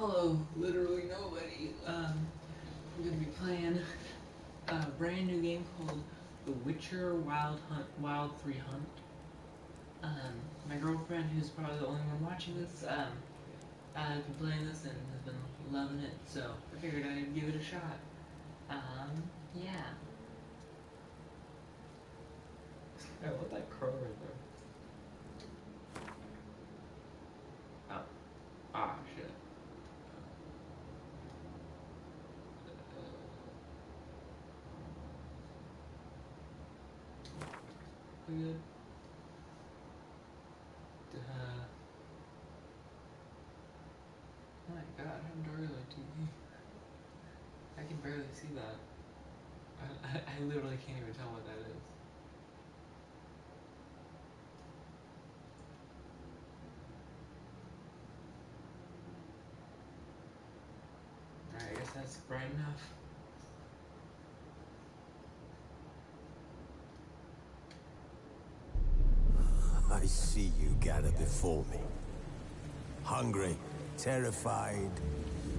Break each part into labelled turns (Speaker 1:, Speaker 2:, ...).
Speaker 1: Hello, literally nobody. I'm gonna be playing a brand new game called The Witcher Wild 3 Hunt. My girlfriend, who's probably the only one watching this, has been playing this and has been loving it, so I figured I'd give it a shot. Yeah. I want that crow right there. Oh. Ah, shit. We good? Oh my god, how dark is my TV? I can barely see that. I literally can't even tell what that is. Alright, I guess that's bright enough.
Speaker 2: I see you gather before me. Hungry, terrified,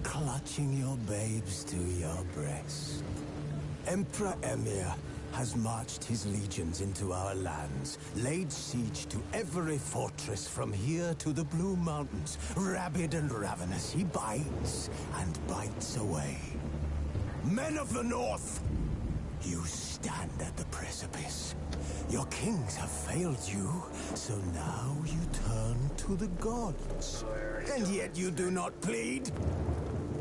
Speaker 2: clutching your babes to your breast. Emperor Emir has marched his legions into our lands, laid siege to every fortress from here to the Blue Mountains. Rabid and ravenous, he bites and bites away. Men of the North, you stand at the precipice. Your kings have failed you, so now you turn to the gods. And yet you do not plead.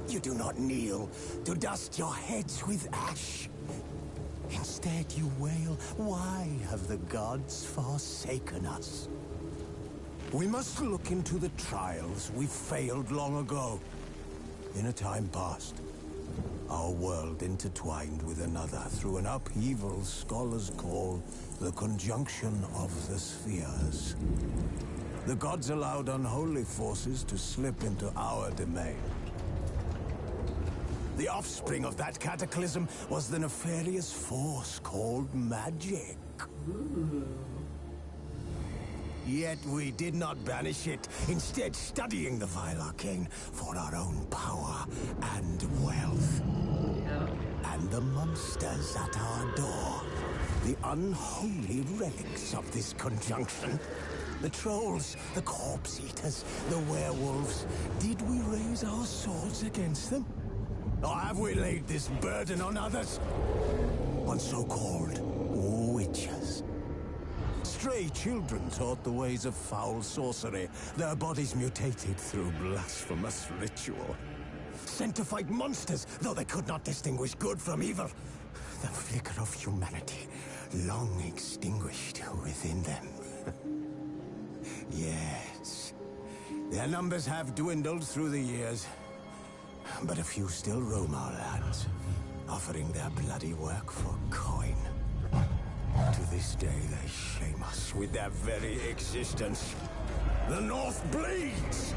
Speaker 2: You do not kneel to dust your heads with ash. Instead you wail, why have the gods forsaken us? We must look into the trials we failed long ago. In a time past, our world intertwined with another through an upheaval scholars call the conjunction of the spheres. The gods allowed unholy forces to slip into our domain. The offspring of that cataclysm was the nefarious force called magic.
Speaker 1: Ooh.
Speaker 2: Yet we did not banish it, instead studying the vile arcane for our own power and wealth.
Speaker 1: Yeah.
Speaker 2: And the monsters at our door, the unholy relics of this conjunction. The trolls, the corpse eaters, the werewolves. Did we raise our swords against them? Or have we laid this burden on others? On so-called witches. Stray children taught the ways of foul sorcery, their bodies mutated through blasphemous ritual. Sent to fight monsters, though they could not distinguish good from evil. The flicker of humanity, long extinguished within them. Yes, their numbers have dwindled through the years. But a few still roam our lands, offering their bloody work for coin. To this day, they shame us with their very existence. The North bleeds,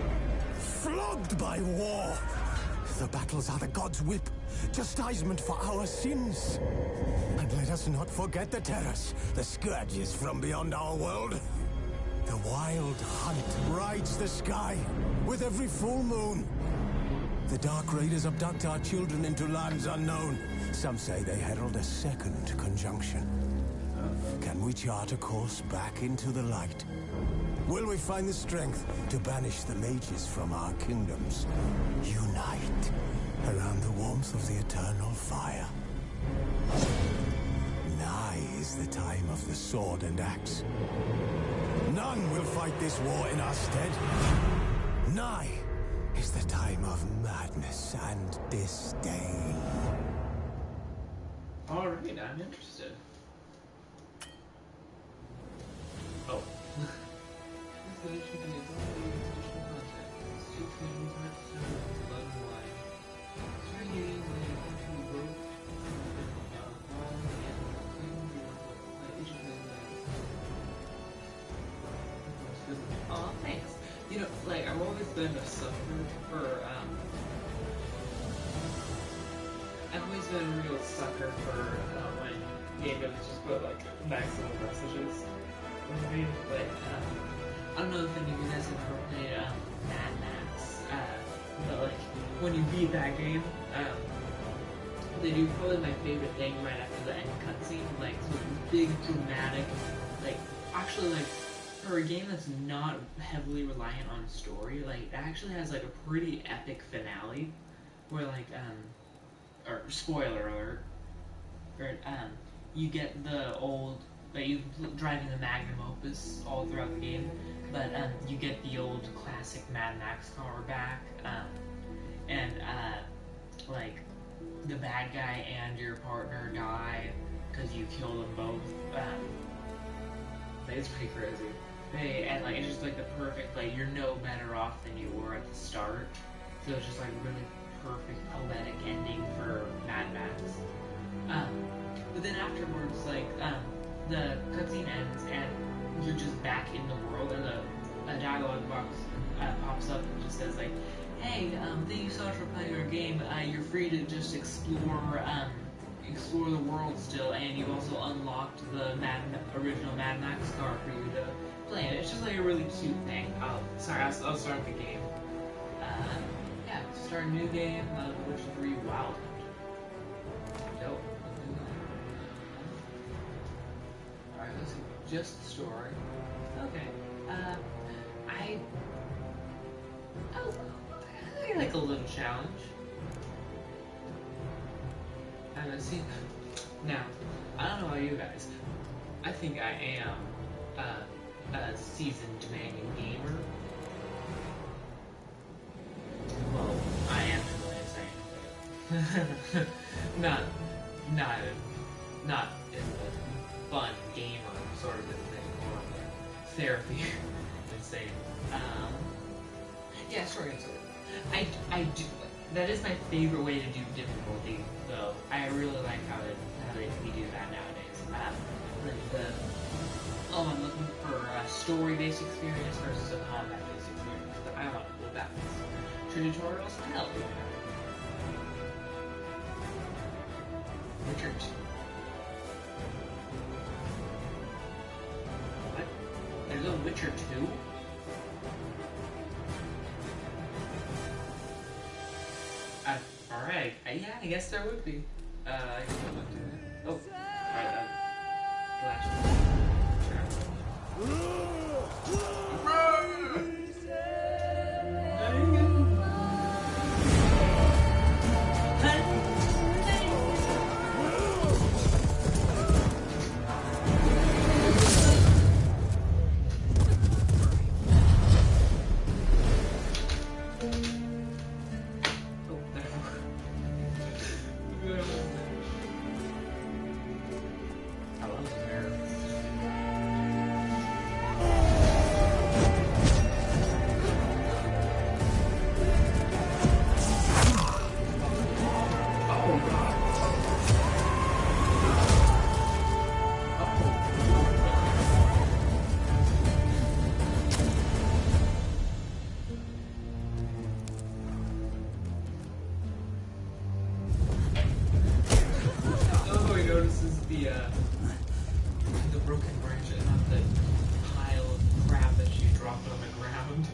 Speaker 2: flogged by war. The battles are the gods' whip, chastisement for our sins. And let us not forget the terrors, the scourges from beyond our world. The wild hunt rides the sky with every full moon. The Dark Raiders abduct our children into lands unknown. Some say they herald a second conjunction. Can we chart a course back into the light? Will we find the strength to banish the mages from our kingdoms? Unite around the warmth of the eternal fire. Nigh is the time of the sword and axe. None will fight this war in our stead. Nigh is the time of madness and disdain.
Speaker 1: Alright, I'm interested. Oh. This edition contains all the additional content. This edition is not sound blood and wine. Certain games may contain both wrong and claim each of them. Oh, thanks. You know, like, I've always been a sucker for, I've always been a real sucker for, when game devs just put, like, maximum messages. I mean, like, I don't know if any of you guys have ever played, Mad Max, but, like, when you beat that game, they do probably my favorite thing right after the end cutscene, like some big dramatic, like actually like for a game that's not heavily reliant on story, like it actually has like a pretty epic finale, where like or spoiler alert, or you get the old like you driving the Magnum Opus all throughout the game, but you get the old classic Mad Max car back, and like the bad guy and your partner die because you kill them both. It's pretty crazy. And like it's just like the perfect, like you're no better off than you were at the start. So it's just like really perfect poetic ending for Mad Max. But then afterwards, like the cutscene ends and you're just back in the world, and a dialogue box pops up and just says like, "Hey, thank you so much for playing our game. You're free to just explore the world still, and you've also unlocked the original Mad Max car for you to play." And it's just like a really cute thing. I'll start the game. Yeah, start a new game. The Witcher 3 Wild Hunt. Dope. Alright, let's see. Just the story. Okay. I like a little challenge. And let's see. Now, I don't know about you guys. I think I am a seasoned demanding gamer. Well, I am really saying not in the fun gamer sort of thing, or therapy insane. Yeah, short answer. I do. That is my favorite way to do difficulty, though. I really like how we do that nowadays. I'm looking for a story-based experience versus a combat-based experience. But I want to balance. Tutorials can help you. Witcher 2. What? There's a Witcher 2? Alright, yeah, I guess there would be. I guess I'll look to it. Oh, alright, flash. The broken branch and not the pile of crap that she dropped on the ground.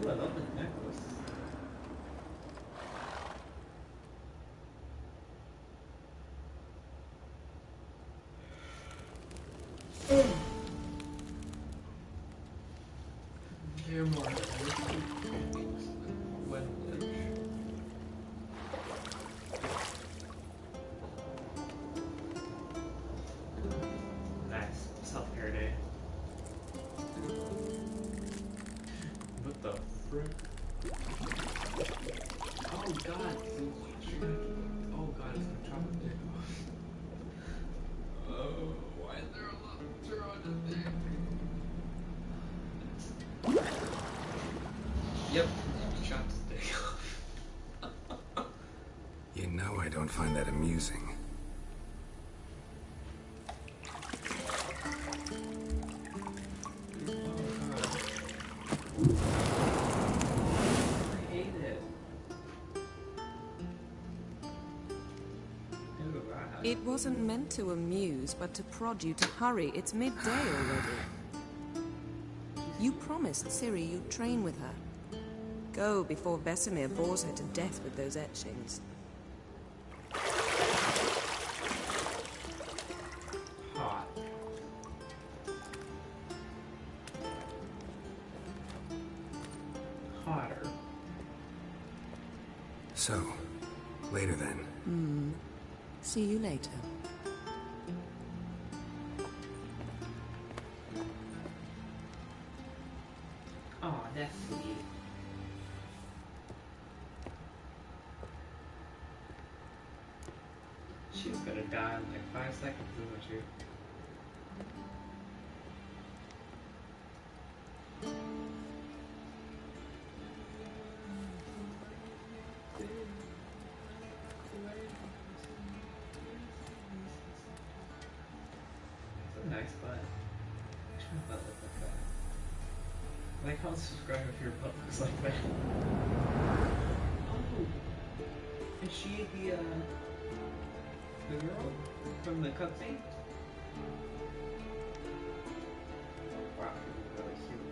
Speaker 1: Ooh, I love the necklace. There are more. Nice self-care day. What the frick? Oh god, oh god, it's gonna chop a dick off. Oh, why is there a lobster on the dick? Yep, chopped his dick off.
Speaker 2: You know I don't find that amusing.
Speaker 3: It wasn't meant to amuse, but to prod you to hurry. It's midday already. You promised Ciri you'd train with her. Go before Vesemir bores her to death with those etchings.
Speaker 1: Hot. Hotter.
Speaker 2: So, later then.
Speaker 3: See you later.
Speaker 1: Oh, that's sweet. She's gonna die in like 5 seconds, isn't she? Nice butt. I wish my butt looked like that. Like how subscribe if your butt looks like that. Oh, is she the girl from the cutscene? Wow, she's really cute.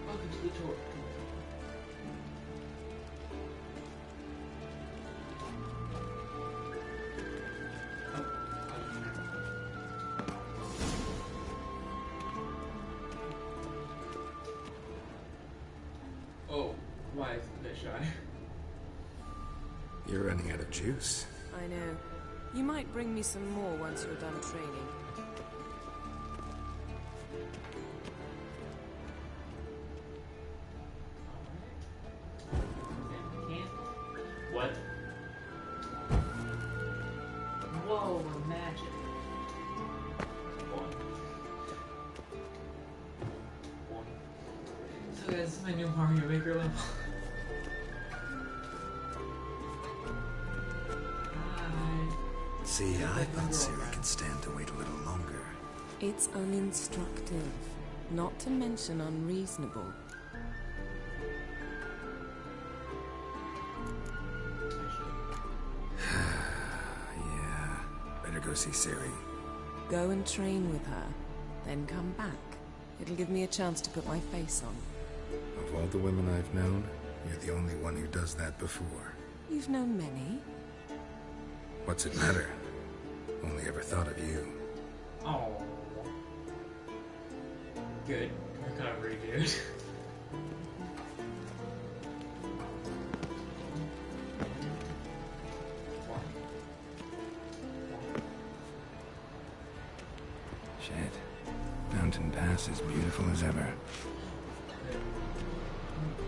Speaker 1: Welcome to the tour. Oh, why is it shy?
Speaker 2: You're running out of juice.
Speaker 3: I know. You might bring me some more once you're done training.
Speaker 1: What? Whoa, imagine. So guys, this is my new Mario Maker level. Hi.
Speaker 2: See, I thought Ciri could stand to wait a little longer.
Speaker 3: It's uninstructive, not to mention unreasonable.
Speaker 2: Yeah, better go see Ciri.
Speaker 3: Go and train with her, then come back. It'll give me a chance to put my face on.
Speaker 2: Of all the women I've known, you're the only one who does that before.
Speaker 3: You've known many.
Speaker 2: What's it matter? Only ever thought of you.
Speaker 1: Oh. Good recovery, dude.
Speaker 2: Shit. Mountain Pass is beautiful as ever.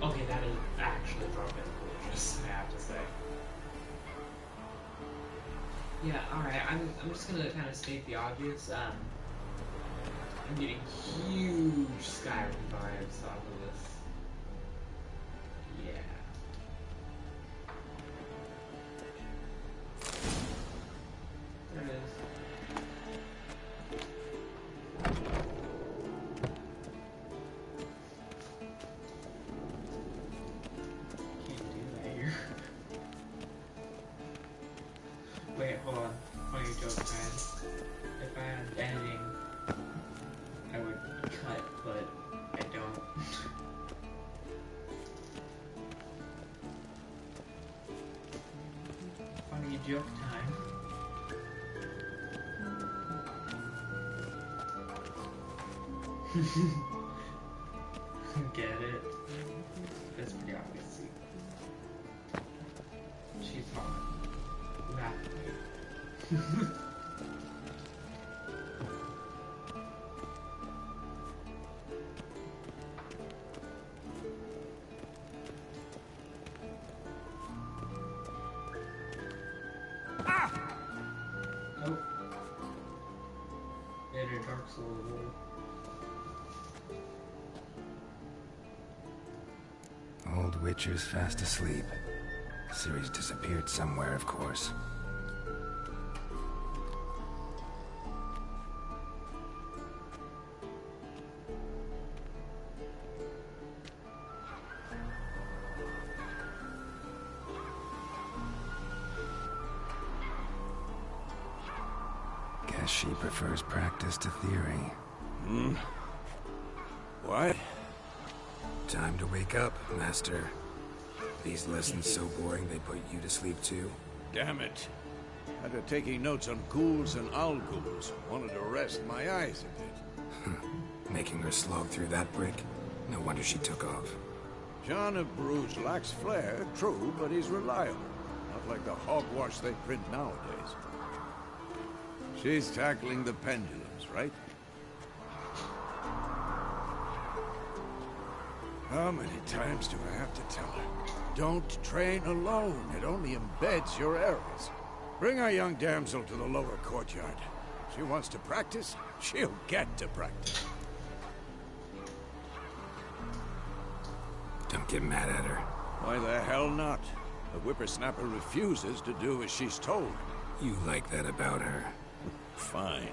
Speaker 1: Okay, that is actually broken gorgeous, I have to say. Yeah, alright, I'm just gonna kind of state the obvious. I'm getting huge Skyrim vibes off of this. Yeah. There it is. Can't do that here. Do you have time? Get it? That's pretty obvious. See? She's hot. Rapidly. Oh. They had a Dark Soul roll.
Speaker 4: Old Witcher's fast asleep. Ciri's disappeared somewhere, of course. Guess she prefers practice to theory.
Speaker 5: What?
Speaker 4: Time to wake up, Master. These lessons so boring they put you to sleep too.
Speaker 5: Damn it. Had her taking notes on ghouls and owl ghouls. Wanted to rest my eyes a bit.
Speaker 4: Making her slog through that brick? No wonder she took off.
Speaker 5: John of Bruges lacks flair, true, but he's reliable. Not like the hogwash they print nowadays. She's tackling the pendulums, right? How many times do I have to tell her? Don't train alone. It only embeds your errors. Bring our young damsel to the lower courtyard. She wants to practice, she'll get to practice.
Speaker 4: Don't get mad at her.
Speaker 5: Why the hell not? The whippersnapper refuses to do as she's told.
Speaker 4: You like that about her.
Speaker 5: Fine.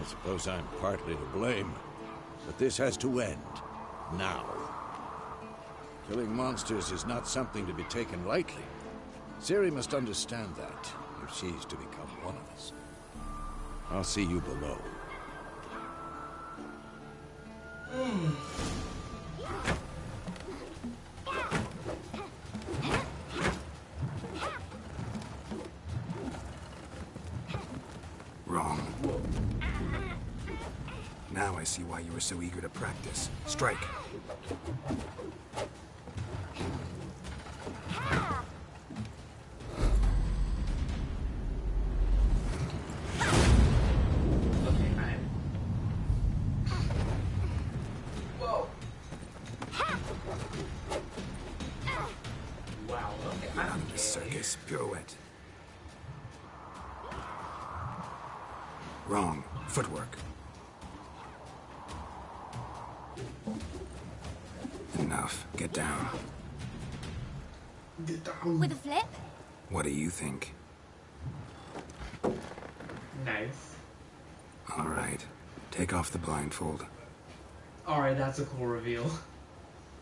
Speaker 5: I suppose I'm partly to blame. But this has to end. Now. Killing monsters is not something to be taken lightly. Ciri must understand that, if she's to become one of us. I'll see you below.
Speaker 4: Wrong. Now I see why you were so eager to practice. Strike.
Speaker 1: Okay, I'm... Whoa! Wow, okay,
Speaker 4: Out
Speaker 1: I'm
Speaker 4: of the circus. Pirouette. Wrong. Footwork. Enough. Get down.
Speaker 6: With a flip?
Speaker 4: What do you think?
Speaker 1: Nice.
Speaker 4: All right. Take off the blindfold.
Speaker 1: Alright, that's a cool reveal.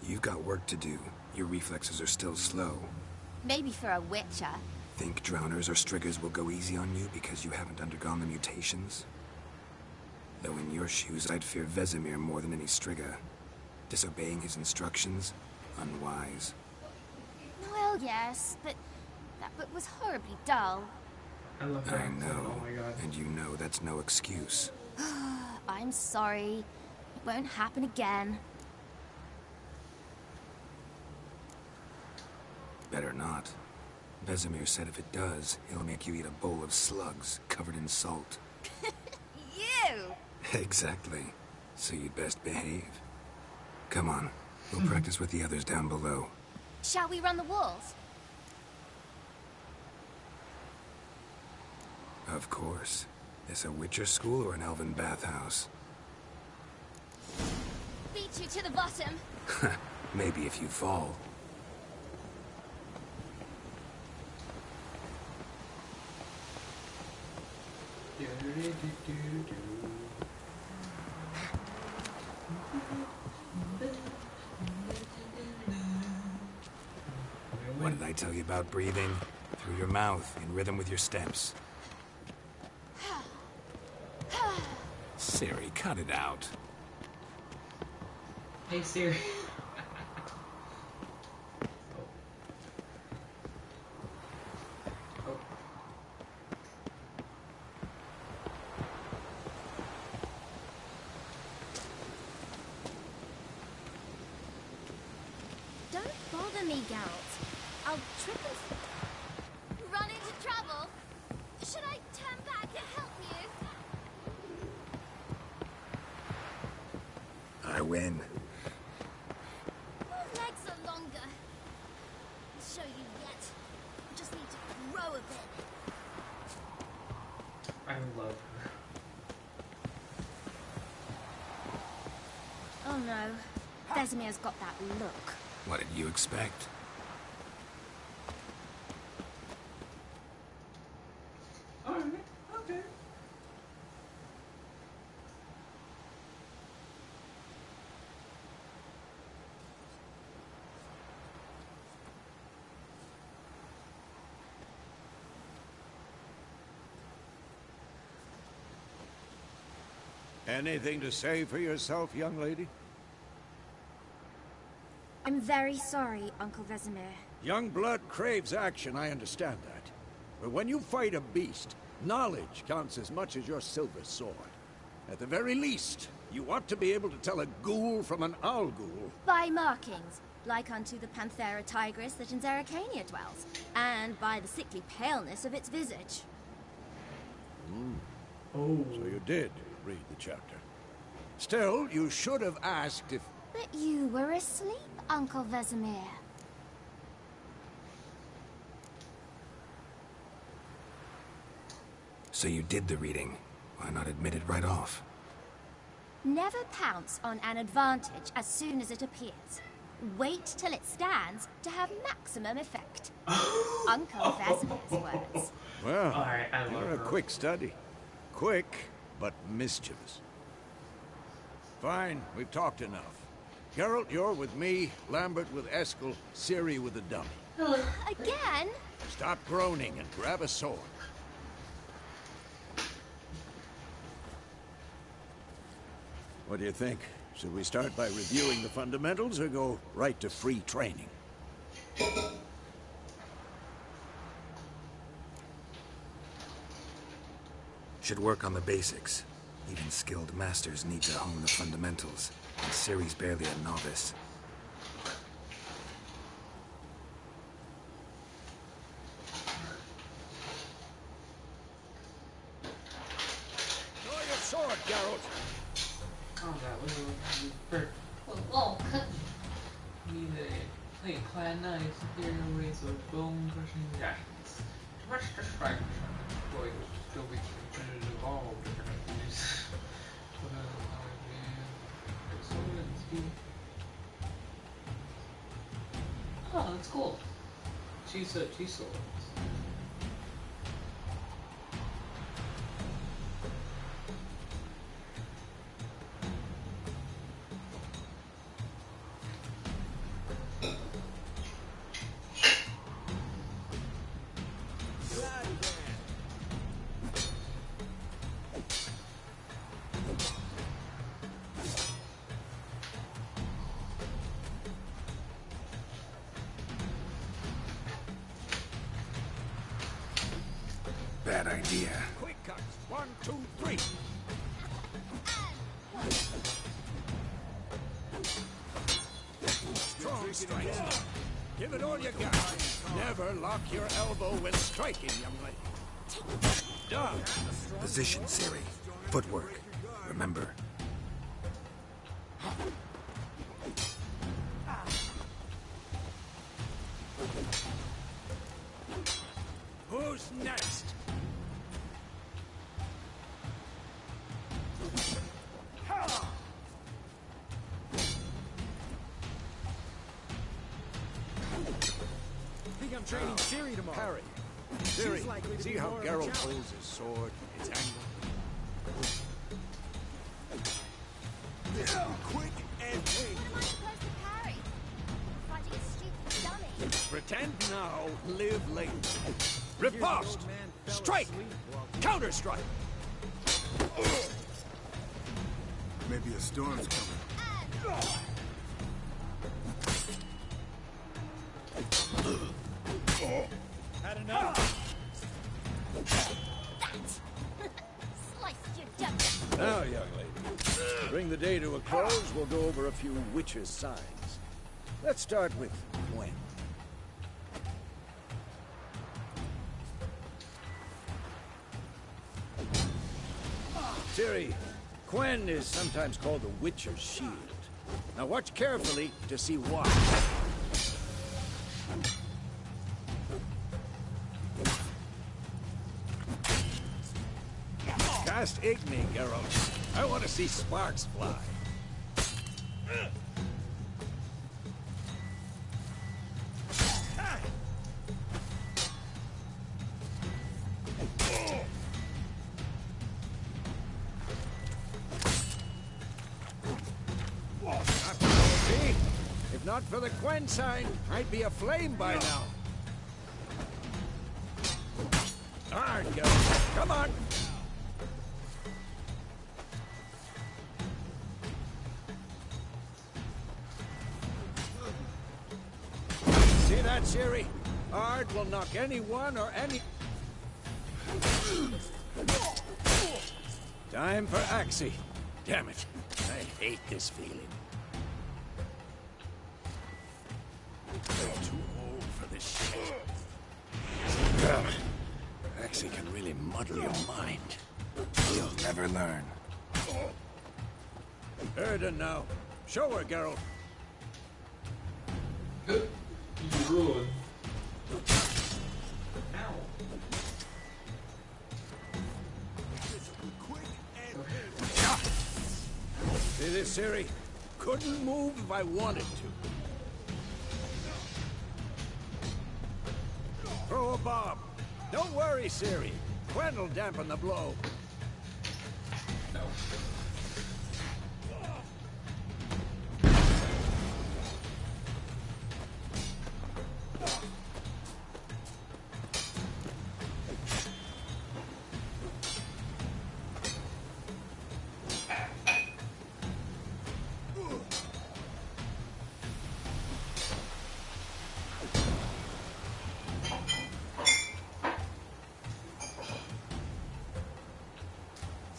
Speaker 4: You've got work to do. Your reflexes are still slow.
Speaker 6: Maybe for a witcher.
Speaker 4: Think drowners or striggers will go easy on you because you haven't undergone the mutations? Though in your shoes, I'd fear Vesemir more than any strigger. Disobeying his instructions? Unwise.
Speaker 6: Well, yes, but that book was horribly dull.
Speaker 1: I love that.
Speaker 4: I know.
Speaker 1: Oh my god.
Speaker 4: And you know that's no excuse.
Speaker 6: I'm sorry. It won't happen again.
Speaker 4: Better not. Vesemir said if it does, he'll make you eat a bowl of slugs covered in salt.
Speaker 6: You!
Speaker 4: Exactly. So you'd best behave. Come on. We'll practice with the others down below.
Speaker 6: Shall we run the walls?
Speaker 4: Of course. This a Witcher school or an elven bathhouse?
Speaker 6: Beat you to the bottom.
Speaker 4: Maybe if you fall. What did I tell you about breathing? Through your mouth, in rhythm with your steps. Ciri, cut it out.
Speaker 1: Hey Siri. Oh.
Speaker 6: me, Geralt. I'll trip and run into trouble. Should I turn back and help you?
Speaker 4: I win.
Speaker 6: Your legs are longer. I'll show you yet. You just need to grow a bit.
Speaker 1: I love her.
Speaker 6: Oh no. Vesemir's got that look.
Speaker 4: What did you expect?
Speaker 1: Alright, okay.
Speaker 5: Anything to say for yourself, young lady?
Speaker 6: I'm very sorry, Uncle Vesemir.
Speaker 5: Young blood craves action, I understand that. But when you fight a beast, knowledge counts as much as your silver sword. At the very least, you ought to be able to tell a ghoul from an owl ghoul.
Speaker 6: By markings, like unto the Panthera tigris that in Zerrikania dwells, and by the sickly paleness of its visage.
Speaker 1: Oh.
Speaker 5: So you did read the chapter. Still, you should have asked if...
Speaker 6: But you were asleep, Uncle Vesemir.
Speaker 4: So you did the reading. Why not admit it right off?
Speaker 6: Never pounce on an advantage as soon as it appears. Wait till it stands to have maximum effect. Uncle Vesemir's words.
Speaker 5: Well,
Speaker 1: Alright, I love
Speaker 5: you're a
Speaker 1: her.
Speaker 5: quick study. Quick, but mischievous. Fine, we've talked enough. Geralt, you're with me, Lambert with Eskel, Ciri with the dummy.
Speaker 6: Again?
Speaker 5: Stop groaning and grab a sword. What do you think? Should we start by reviewing the fundamentals or go right to free training?
Speaker 4: Should work on the basics. Even skilled masters need to hone the fundamentals, and Ciri's barely a novice.
Speaker 5: Draw your sword, Geralt!
Speaker 1: Oh, that was a bird. Oh, need a plate clad knife, superior ways of bone crushing reactions. To rush the strike, boy, still be considered of all different use. Oh, that's cool. She's swords.
Speaker 4: Bad idea.
Speaker 5: Quick cuts! 1, 2, 3! Strong strikes. Give it all you got. Never lock your elbow when striking, young lady. Done.
Speaker 4: Position, Ciri. Footwork. Remember.
Speaker 5: Who's next?
Speaker 7: Think I'm training Ciri tomorrow.
Speaker 5: Parry.
Speaker 7: She's likely
Speaker 5: Ciri,
Speaker 7: to
Speaker 5: see
Speaker 7: be
Speaker 5: how
Speaker 7: more of a
Speaker 5: Geralt
Speaker 7: challenge.
Speaker 5: holds his sword, its angle?
Speaker 2: Quick and painful.
Speaker 6: Am I supposed to parry? Fighting a stupid dummy.
Speaker 5: Pretend now, live later.
Speaker 7: Here's the
Speaker 5: Riposte!
Speaker 7: old man fell
Speaker 5: Strike!
Speaker 7: asleep while-
Speaker 5: Counter-strike!
Speaker 2: Maybe a storm's coming.
Speaker 7: Had enough?
Speaker 6: Sliced your dummy.
Speaker 5: Now, young lady, bring the day to a close. We'll go over a few witches' signs. Let's start with Gwen. Ciri, Quen is sometimes called the Witcher's Shield. Now watch carefully to see why. Cast Igni, Geralt. I want to see sparks fly. If not for the Quen sign, I'd be aflame by now. Alright, Geralt. Come on. See that, Ciri? Ard will knock anyone or any... Time for Axie. Damn it. I hate this feeling. I'm too old for this shit. Axie can really muddle your mind.
Speaker 4: You'll never learn.
Speaker 5: Erden now. Show her, Geralt.
Speaker 1: You ruined. Ow.
Speaker 5: See this, Ciri? Couldn't move if I wanted to. Throw a bomb. Don't worry, Ciri. Quen will dampen the blow.
Speaker 1: No.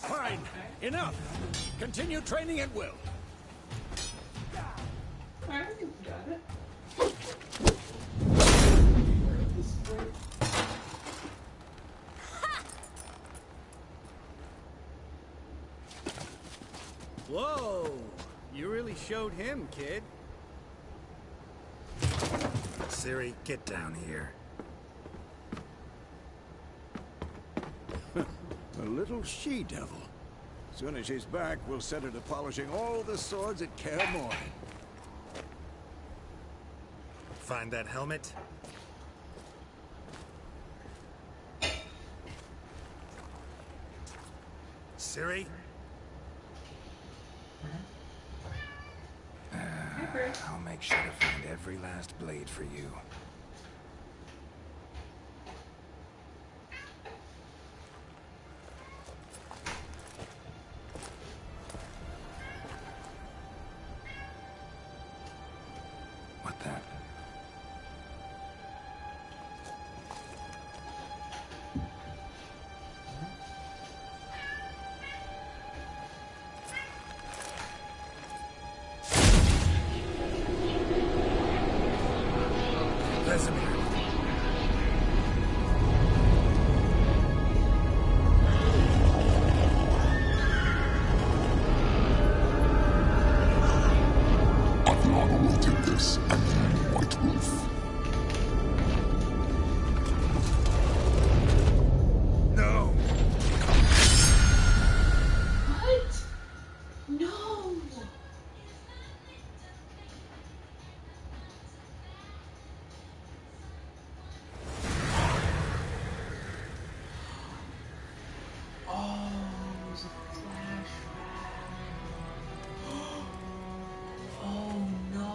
Speaker 5: Fine. Enough. Continue training at will.
Speaker 1: I think we got it.
Speaker 7: Whoa! You really showed him, kid.
Speaker 4: Ciri, get down here.
Speaker 5: A little she-devil. Soon as she's back, we'll set her to polishing all the swords at Kaer Morhen.
Speaker 4: Find that helmet? Ciri? I'll make sure to find every last blade for you. What that? Vesemir.
Speaker 8: Adriana will take this and lead White Wolf.
Speaker 4: No!
Speaker 1: What? No! Oh, it was a flashback. Oh no.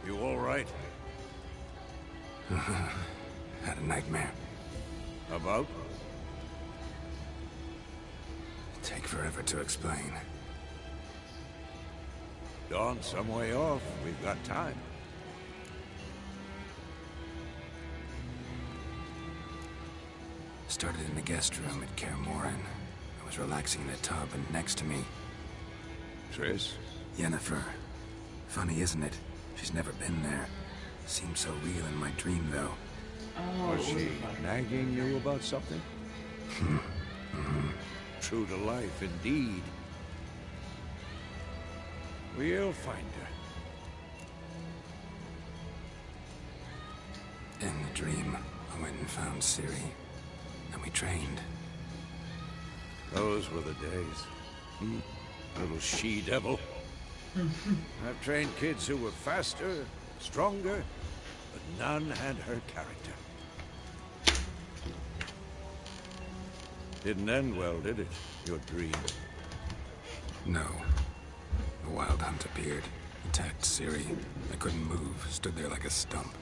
Speaker 5: You all right?
Speaker 4: Had a nightmare.
Speaker 5: About?
Speaker 4: Take forever to explain.
Speaker 5: Dawn's some way off. We've got time.
Speaker 4: Started in the guest room at Kaer Morhen. I was relaxing in a tub, and next to me,
Speaker 5: Triss?
Speaker 4: Yennefer. Funny, isn't it? She's never been there. Seemed so real in my dream, though.
Speaker 1: Oh,
Speaker 5: Was she nagging you about something? True to life, indeed. We'll find her.
Speaker 4: In the dream, I went and found Ciri, and we trained.
Speaker 5: Those were the days. Little she-devil. I've trained kids who were faster, stronger, but none had her character. Didn't end well, did it? Your dream?
Speaker 4: No. The Wild Hunt appeared, attacked Ciri. I couldn't move, stood there like a stump.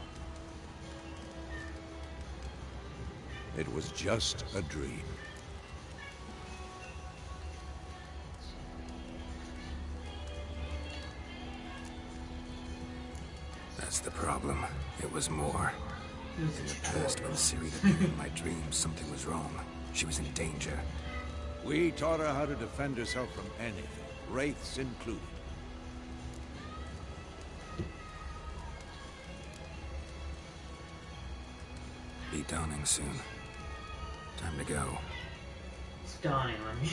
Speaker 5: It was just a dream.
Speaker 4: That's the problem. It was more. In the past, when Ciri appeared in my dreams, something was wrong. She was in danger.
Speaker 5: We taught her how to defend herself from anything, wraiths included.
Speaker 4: Be dawning soon. Time to go.
Speaker 1: It's dawning on me.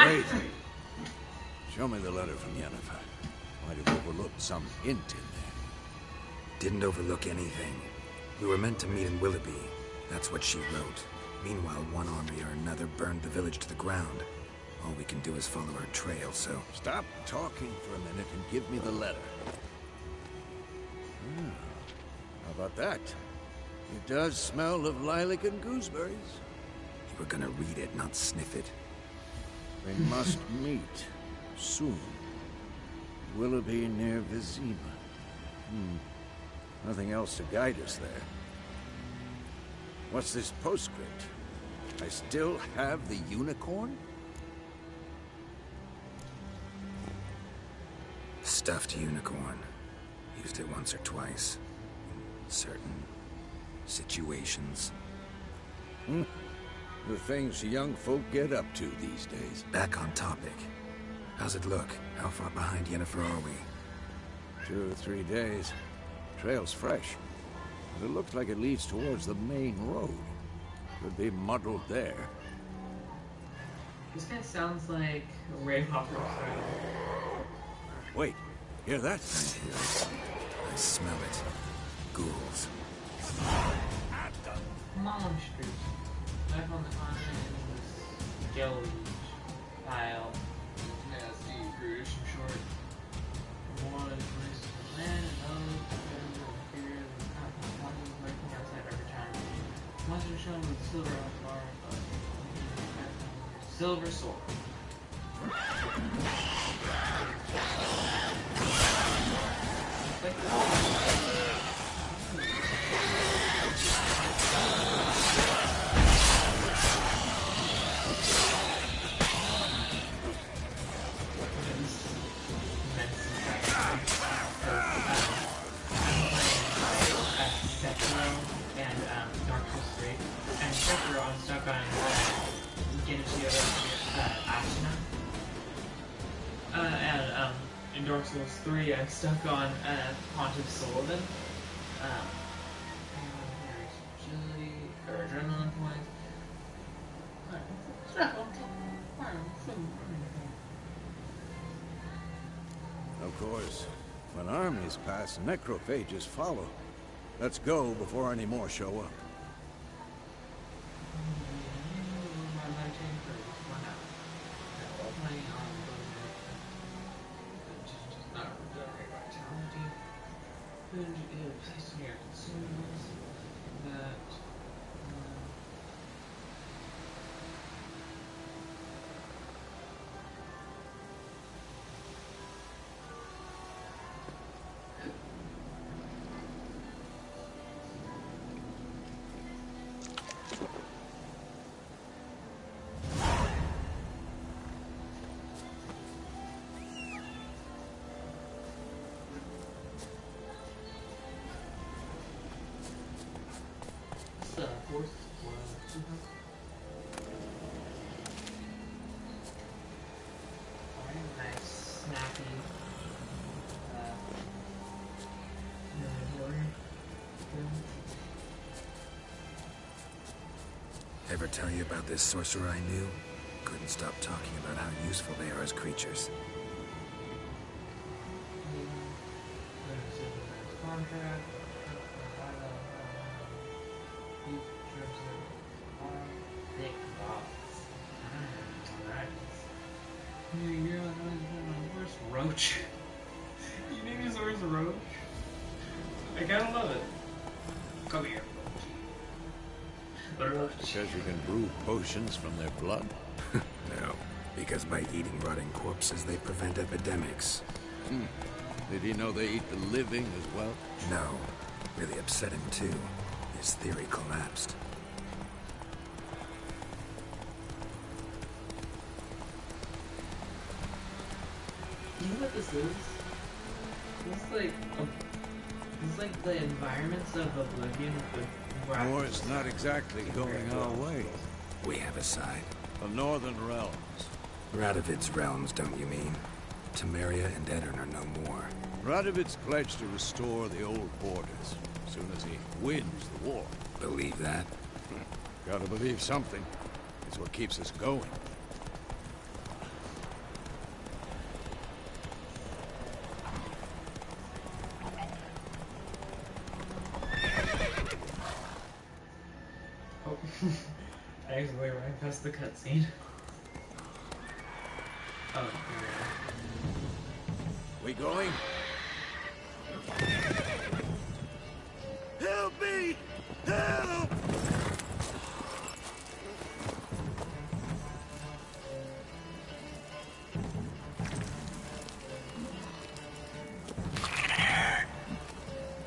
Speaker 5: Wait. Show me the letter from Yennefer. Might have overlooked some hint in there.
Speaker 4: Didn't overlook anything. We were meant to meet in Willoughby. That's what she wrote. Meanwhile, one army or another burned the village to the ground. All we can do is follow her trail, so...
Speaker 5: Stop talking for a minute and give me the letter. How about that? It does smell of lilac and gooseberries.
Speaker 4: You were gonna read it, not sniff it.
Speaker 5: We must meet soon. Willoughby near Vizima. Nothing else to guide us there. What's this postscript? I still have the unicorn?
Speaker 4: Stuffed unicorn. Used it once or twice. Certain situations.
Speaker 5: The things young folk get up to these days.
Speaker 4: Back on topic. How's it look? How far behind Yennefer are we?
Speaker 5: 2 or 3 days. Trail's fresh. But it looks like it leads towards the main road. Could be muddled there.
Speaker 1: This guy sounds like a Ray Hopper style.
Speaker 5: Wait, hear that?
Speaker 4: I hear it. I smell it. Ghouls.
Speaker 1: Monsters. Back on the continent was jelly, vile, nasty, brutish, and short. One of the first land and those that fear the conflict lurking outside every time. Monster shown with silver bar, silver sword. In Dark Souls 3, I'm stuck on Pontiff Sullivan. Agility or adrenaline points.
Speaker 5: Of course. When armies pass, necrophages follow. Let's go before any more show up.
Speaker 1: Nice, snappy.
Speaker 4: Ever tell you about this sorcerer I knew? Couldn't stop talking about how useful they are as creatures.
Speaker 1: Roach. You name his horse Roach? I kinda love it. Come here, Roach.
Speaker 5: Because you can brew potions from their blood?
Speaker 4: No, because by eating rotting corpses, they prevent epidemics.
Speaker 5: Did he know they eat the living as well?
Speaker 4: No, really upset him too. His theory collapsed.
Speaker 1: You know what this is? This is like the environments of Oblivion with
Speaker 5: War is not exactly going our way.
Speaker 4: We have a side.
Speaker 5: The Northern Realms.
Speaker 4: Radovid's realms, don't you mean? Temeria and Edirn are no more.
Speaker 5: Radovid's pledged to restore the old borders as soon as he wins the war.
Speaker 4: Believe that?
Speaker 5: Gotta believe something. It's what keeps us going.
Speaker 1: Oh, I accidentally ran past the cutscene. Oh, here
Speaker 5: We going? Help me! Help!
Speaker 1: we go.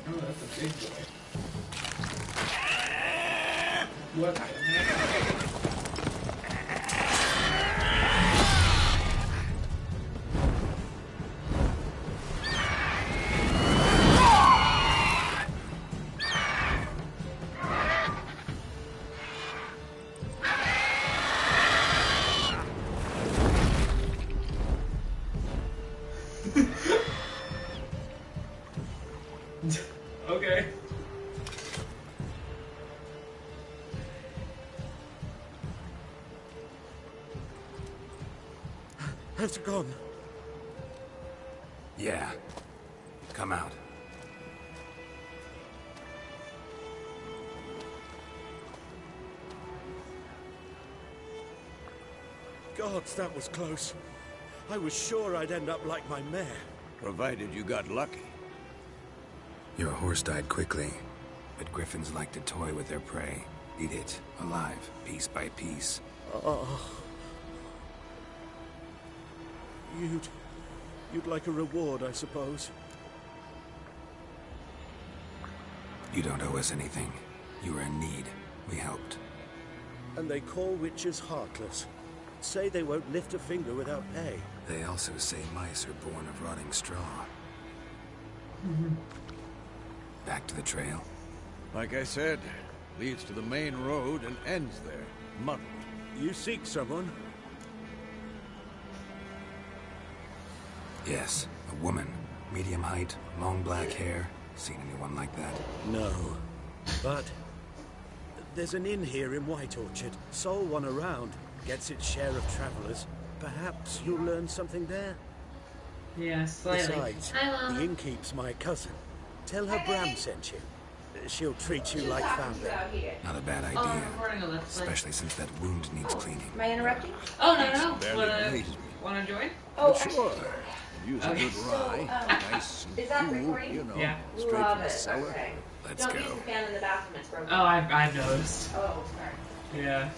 Speaker 1: Oh, that's a big boy. What the heck? Okay.
Speaker 7: Has it gone?
Speaker 4: Yeah. Come out.
Speaker 7: Gods, that was close. I was sure I'd end up like my mare.
Speaker 5: Provided you got lucky.
Speaker 4: Your horse died quickly, but griffins like to toy with their prey. Eat it, alive, piece by piece.
Speaker 7: Oh. You'd like a reward, I suppose.
Speaker 4: You don't owe us anything. You were in need. We helped.
Speaker 7: And they call witches heartless. Say they won't lift a finger without pay.
Speaker 4: They also say mice are born of rotting straw. Back to the trail.
Speaker 5: Like I said, leads to the main road and ends there, muddled.
Speaker 7: You seek someone?
Speaker 4: Yes, a woman. Medium height, long black hair. Seen anyone like that?
Speaker 7: No. But there's an inn here in White Orchard. Sole one around. Gets its share of travelers. Perhaps you'll learn something there?
Speaker 1: Yeah, slightly.
Speaker 7: Besides, the innkeep's my cousin. Tell her Bram sent you. She'll treat you like family.
Speaker 4: Not a bad
Speaker 1: Oh, I'm
Speaker 4: idea.
Speaker 1: recording a Let's Play.
Speaker 4: Especially since that wound needs cleaning.
Speaker 9: Am I interrupting?
Speaker 1: Oh, no.
Speaker 5: Barely amazed me.
Speaker 1: Wanna join?
Speaker 9: Oh,
Speaker 5: Sure. Use a good rye. Nice and
Speaker 9: is that
Speaker 5: cool,
Speaker 9: recording?
Speaker 5: you know.
Speaker 1: Yeah.
Speaker 5: Straight
Speaker 9: Love
Speaker 5: from the
Speaker 9: it.
Speaker 5: cellar.
Speaker 9: Okay.
Speaker 4: Let's
Speaker 9: Don't
Speaker 4: go.
Speaker 9: use the fan in the bathroom, it's broken.
Speaker 1: Oh, I've noticed.
Speaker 9: Oh, sorry.
Speaker 1: Yeah.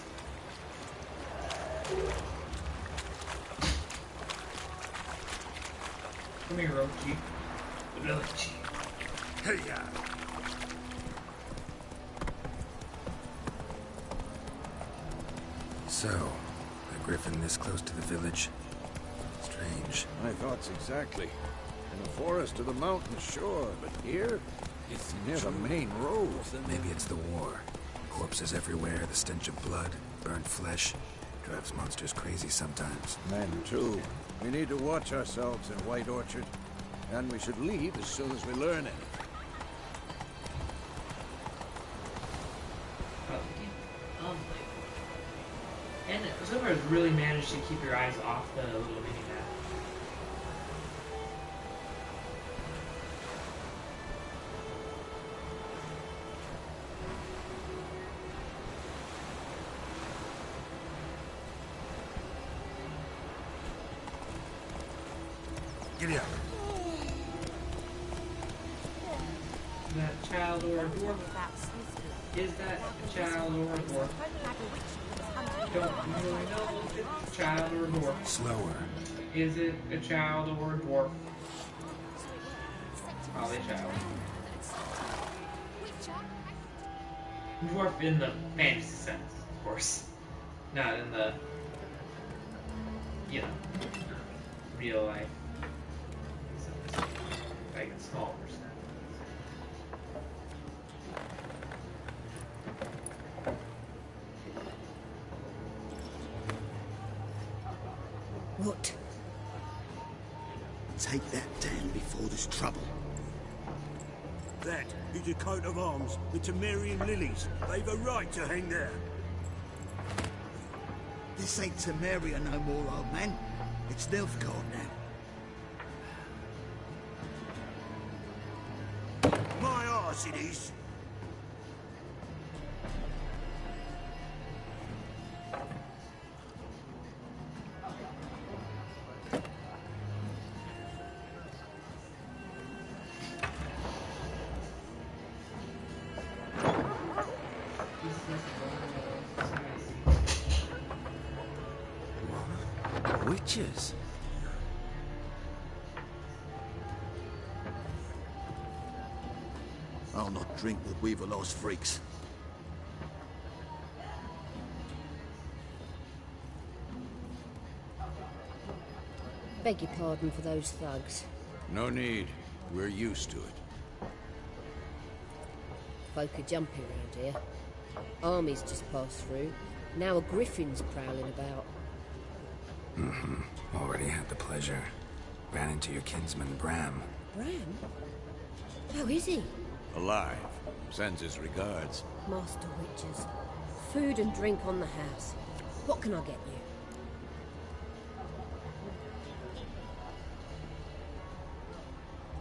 Speaker 1: Come here, Rochi. Rochi.
Speaker 4: Hey, ya. So, a griffin this close to the village? Strange.
Speaker 5: My thoughts exactly. In the forest or the mountain, sure, but here? It's near the main road.
Speaker 4: Maybe it's the war. Corpses everywhere, the stench of blood, burnt flesh. Drives monsters crazy sometimes.
Speaker 5: Men, too. We need to watch ourselves in White Orchard. And we should leave as soon as we learn anything.
Speaker 1: Oh, And so far, it's really managed to keep your eyes off the little mini map.
Speaker 4: Giddy up.
Speaker 1: Is that a child or a dwarf? Is that a child or a dwarf? Don't really know if it's a child or a dwarf.
Speaker 4: Slower.
Speaker 1: Is it a child or a dwarf? Probably a child. Dwarf in the fantasy sense, of course. Not in the, you know, real life. Like a small percent.
Speaker 9: What? Take that down before there's trouble.
Speaker 7: That is a coat of arms, the Temerian lilies. They've a right to hang there.
Speaker 9: This ain't Temeria no more, old man. It's Nilfgaard now.
Speaker 7: My arse it is.
Speaker 4: Witches.
Speaker 9: I'll not drink with Weaverlaw's freaks.
Speaker 10: Beg your pardon for those thugs.
Speaker 5: No need. We're used to it.
Speaker 10: Folk are jumpy around here. Armies just passed through. Now a griffin's prowling about.
Speaker 4: Already had the pleasure. Ran into your kinsman, Bram.
Speaker 10: Bram? How is he?
Speaker 5: Alive. Sends his regards.
Speaker 10: Master Witches. Food and drink on the house. What can I get you?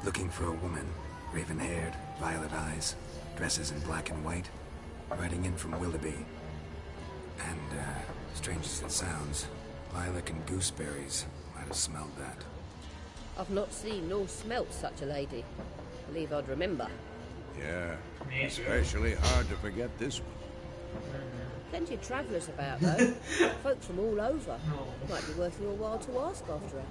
Speaker 4: Looking for a woman. Raven-haired, violet eyes, dresses in black and white. Riding in from Willoughby. And, strange as it sounds, lilac and gooseberries. Might have smelled that.
Speaker 10: I've not seen nor smelt such a lady. Believe I'd remember.
Speaker 5: Yeah. Especially hard to forget this one.
Speaker 10: Plenty of travellers about, though. Folk from all over. Might be worth your while to ask after her.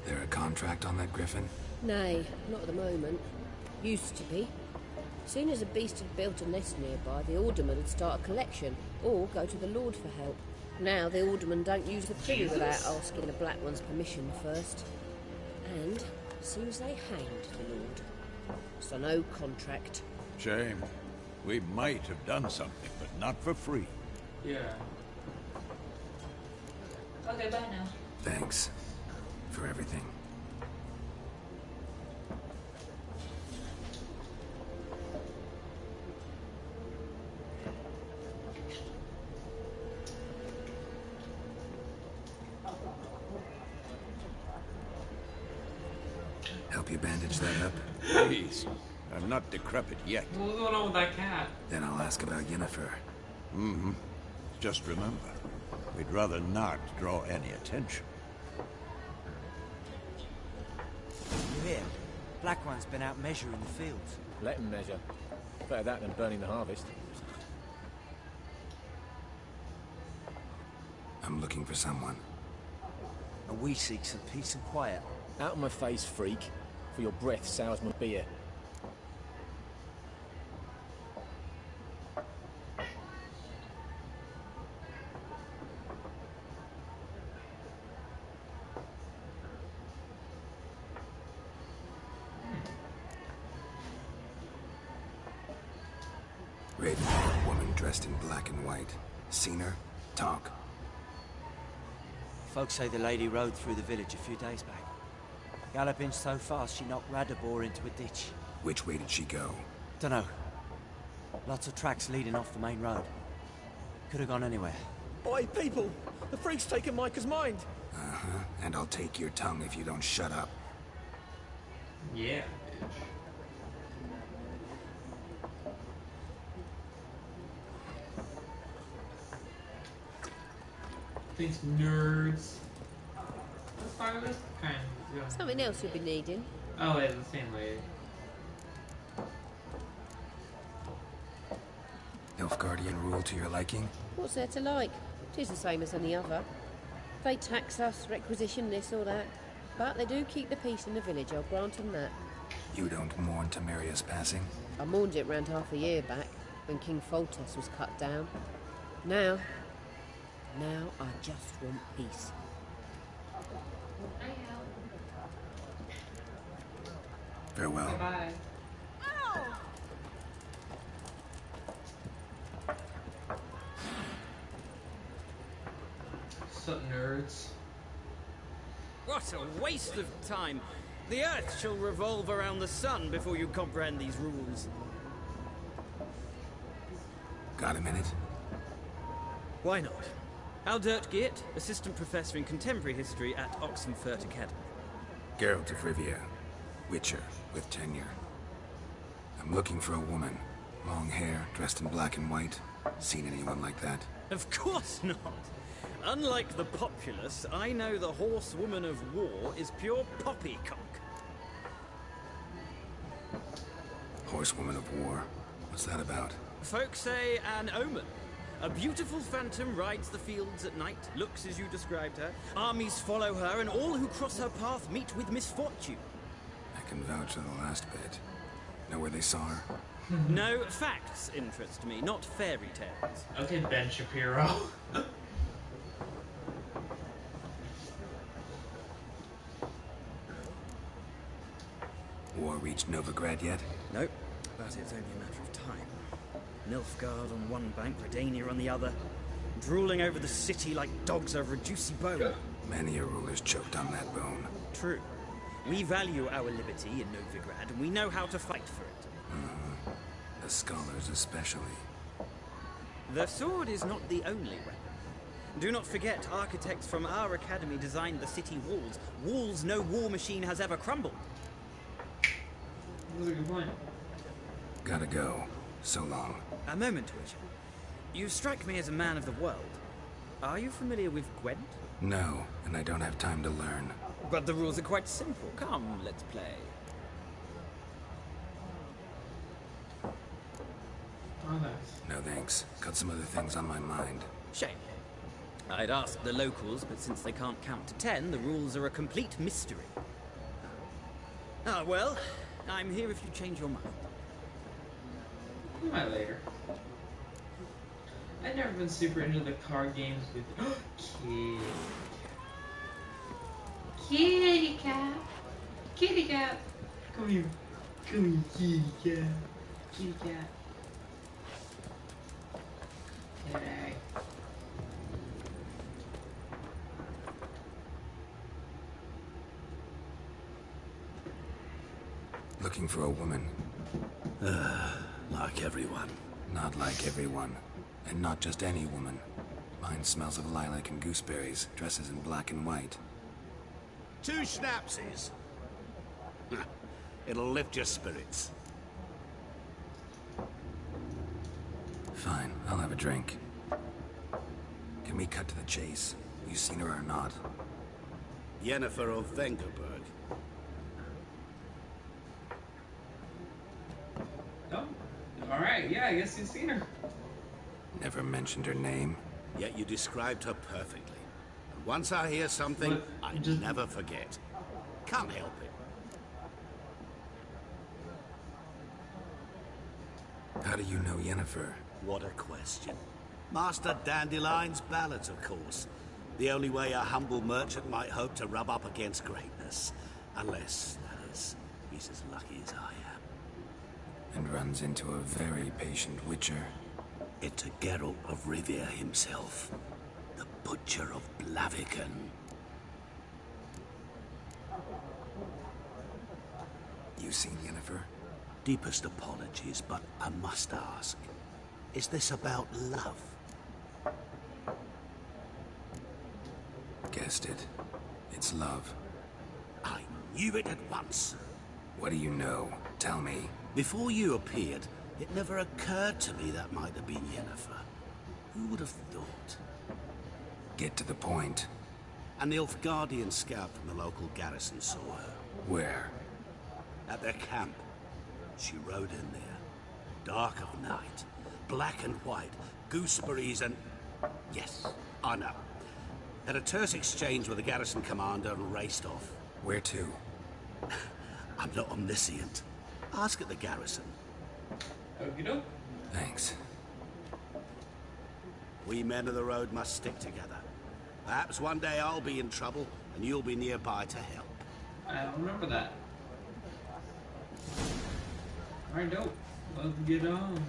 Speaker 4: There a contract on that griffin?
Speaker 10: Nay, not at the moment. Used to be. Soon as a beast had built a nest nearby, the alderman would start a collection, or go to the Lord for help. Now the alderman don't use the privy without asking the Black One's permission first. And seems they hanged the Lord. So no contract.
Speaker 5: Shame. We might have done something, but not for free.
Speaker 1: Yeah. Okay, bye now.
Speaker 4: Thanks. For everything. Help you bandage that up?
Speaker 5: Please. I'm not decrepit yet.
Speaker 1: What's going on with that cat?
Speaker 4: Then I'll ask about Yennefer.
Speaker 5: Mm-hmm. Just remember, we'd rather not draw any attention.
Speaker 11: You hear? Black One's been out measuring the fields.
Speaker 12: Let him measure. Better that than burning the harvest.
Speaker 4: I'm looking for someone.
Speaker 11: And we seek some peace and quiet.
Speaker 12: Out of my face, freak. For your breath sours my beer.
Speaker 4: Raven-haired woman dressed in black and white. Seen her? Talk.
Speaker 11: Folks say the lady rode through the village a few days back. Galloping so fast she knocked Radabor into a ditch.
Speaker 4: Which way did she go?
Speaker 11: Dunno. Lots of tracks leading off the main road. Could have gone anywhere.
Speaker 12: Oi, people! The freak's taken Micah's mind!
Speaker 4: Uh-huh. And I'll take your tongue if you don't shut up.
Speaker 1: Yeah, bitch. These nerds. Let's talk about this kind of.
Speaker 10: Something else you'll be needing.
Speaker 1: Oh, it's the same way.
Speaker 4: Nilfgaardian rule to your liking?
Speaker 10: What's there to like? 'Tis the same as any other. They tax us, requisition this or that. But they do keep the peace in the village, I'll grant them that.
Speaker 4: You don't mourn Temeria's passing?
Speaker 10: I mourned it round half a year back, when King Foltest was cut down. Now I just want peace.
Speaker 4: Farewell.
Speaker 1: Goodbye. Sup, nerds?
Speaker 13: What a waste of time! The Earth shall revolve around the sun before you comprehend these rules.
Speaker 4: Got a minute?
Speaker 13: Why not? Aldert Geert, Assistant Professor in Contemporary History at Oxenfurt Academy.
Speaker 4: Geralt of Rivia. Witcher, with tenure. I'm looking for a woman. Long hair, dressed in black and white. Seen anyone like that?
Speaker 13: Of course not! Unlike the populace, I know the horsewoman of war is pure poppycock.
Speaker 4: Horsewoman of war? What's that about?
Speaker 13: Folks say an omen. A beautiful phantom rides the fields at night, looks as you described her. Armies follow her, and all who cross her path meet with misfortune.
Speaker 4: I can vouch for the last bit. Know where they saw her?
Speaker 13: No, facts interest me, not fairy tales.
Speaker 1: Okay, Ben Shapiro.
Speaker 4: War reached Novigrad yet?
Speaker 13: Nope, but it's only a matter of time. Nilfgaard on one bank, Redania on the other, drooling over the city like dogs over a juicy bone.
Speaker 4: Many a ruler's choked on that bone.
Speaker 13: True. We value our liberty in Novigrad, and we know how to fight for it.
Speaker 4: The scholars especially.
Speaker 13: The sword is not the only weapon. Do not forget, architects from our academy designed the city walls. Walls no war machine has ever crumbled.
Speaker 1: That's a good point.
Speaker 4: Gotta go. So long.
Speaker 13: A moment, Witcher. You strike me as a man of the world. Are you familiar with Gwent?
Speaker 4: No, and I don't have time to learn.
Speaker 13: But the rules are quite simple. Come, let's play.
Speaker 1: Oh, nice.
Speaker 4: No thanks. Got some other things on my mind.
Speaker 13: Shame. I'd ask the locals, but since they can't count to 10, the rules are a complete mystery. Ah, well, I'm here if you change your mind.
Speaker 1: You might later. I've never been super into the card games with kids. Kitty cat. Kitty cat. Come here. Come here, kitty cat. Kitty cat. G'day.
Speaker 4: Looking for a woman.
Speaker 2: Like everyone.
Speaker 4: Not like everyone. And not just any woman. Mine smells of lilac and gooseberries, dresses in black and white.
Speaker 2: 2 schnapsies. It'll lift your spirits.
Speaker 4: Fine, I'll have a drink. Can we cut to the chase? You seen her or not?
Speaker 2: Yennefer of Vengerberg.
Speaker 1: Oh, alright, yeah, I guess you've seen her.
Speaker 4: Never mentioned her name.
Speaker 2: Yet you described her perfectly. And once I hear something,
Speaker 1: What?
Speaker 2: I
Speaker 1: Just-
Speaker 2: never forget. Can't help it.
Speaker 4: How do you know Yennefer?
Speaker 2: What a question. Master Dandelion's ballads, of course. The only way a humble merchant might hope to rub up against greatness. Unless, that is, he's as lucky as I am.
Speaker 4: And runs into a very patient witcher.
Speaker 2: Into Geralt of Rivia himself.
Speaker 14: Butcher of Blaviken.
Speaker 4: You seen Yennefer?
Speaker 14: Deepest apologies, but I must ask. Is this about love?
Speaker 4: Guessed it. It's love.
Speaker 14: I knew it at once.
Speaker 4: What do you know? Tell me.
Speaker 14: Before you appeared, it never occurred to me that might have been Yennefer. Who would have thought?
Speaker 4: Get to the point.
Speaker 14: An Nilfgaardian scout from the local garrison saw her.
Speaker 4: Where?
Speaker 14: At their camp. She rode in there. Dark of night. Black and white. Gooseberries and... Yes, I know. Had a terse exchange with the garrison commander and raced off.
Speaker 4: Where to?
Speaker 14: I'm not omniscient. Ask at the garrison.
Speaker 1: Okey-doke.
Speaker 4: Thanks.
Speaker 14: We men of the road must stick together. Perhaps one day I'll be in trouble and you'll be nearby to help.
Speaker 1: I don't remember that. Alright, dope. Let's get on.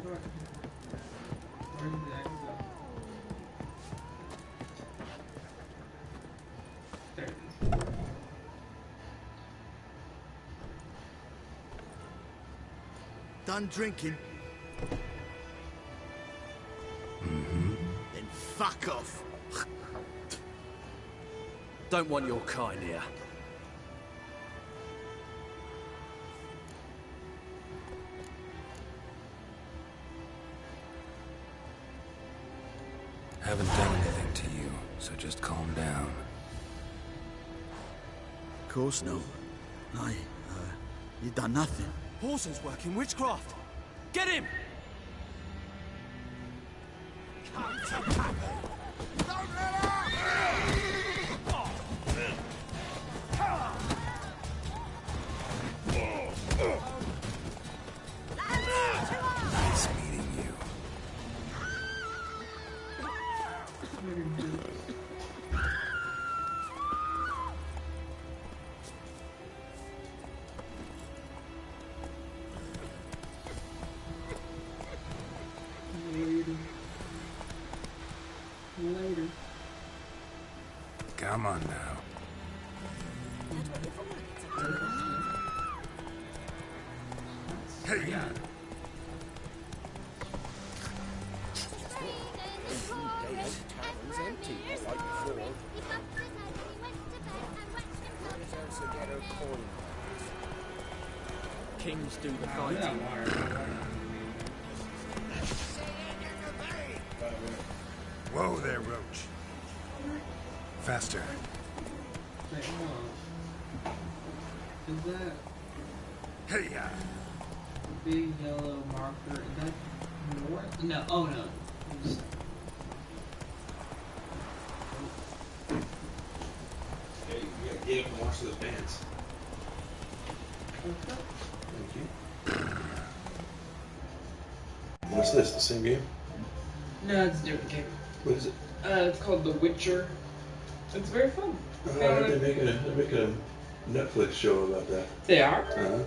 Speaker 1: Where did that go? There it is.
Speaker 9: Done drinking?
Speaker 14: Mm-hmm.
Speaker 9: Then fuck off.
Speaker 12: Don't want your kind here.
Speaker 4: Haven't done anything to you, so just calm down.
Speaker 9: Of course not. You done nothing.
Speaker 11: Paulson's working witchcraft. Get him!
Speaker 4: Nice meeting you.
Speaker 1: Later.
Speaker 4: Come on now. Hey!
Speaker 12: Kings do the fighting.
Speaker 4: Whoa there, Roach. Faster.
Speaker 1: Wait, hold on. Is that
Speaker 4: Hey ya!
Speaker 1: big yellow marker? Is that north? No. Oh no. It's-
Speaker 15: Yeah, you gotta get up and watch those bands.
Speaker 1: Okay.
Speaker 15: Thank you. What's this? The same game?
Speaker 1: No, it's a different game.
Speaker 15: What is it?
Speaker 1: It's called The Witcher. It's very fun.
Speaker 15: They're making a Netflix show about that.
Speaker 1: They are?
Speaker 15: Uh-huh.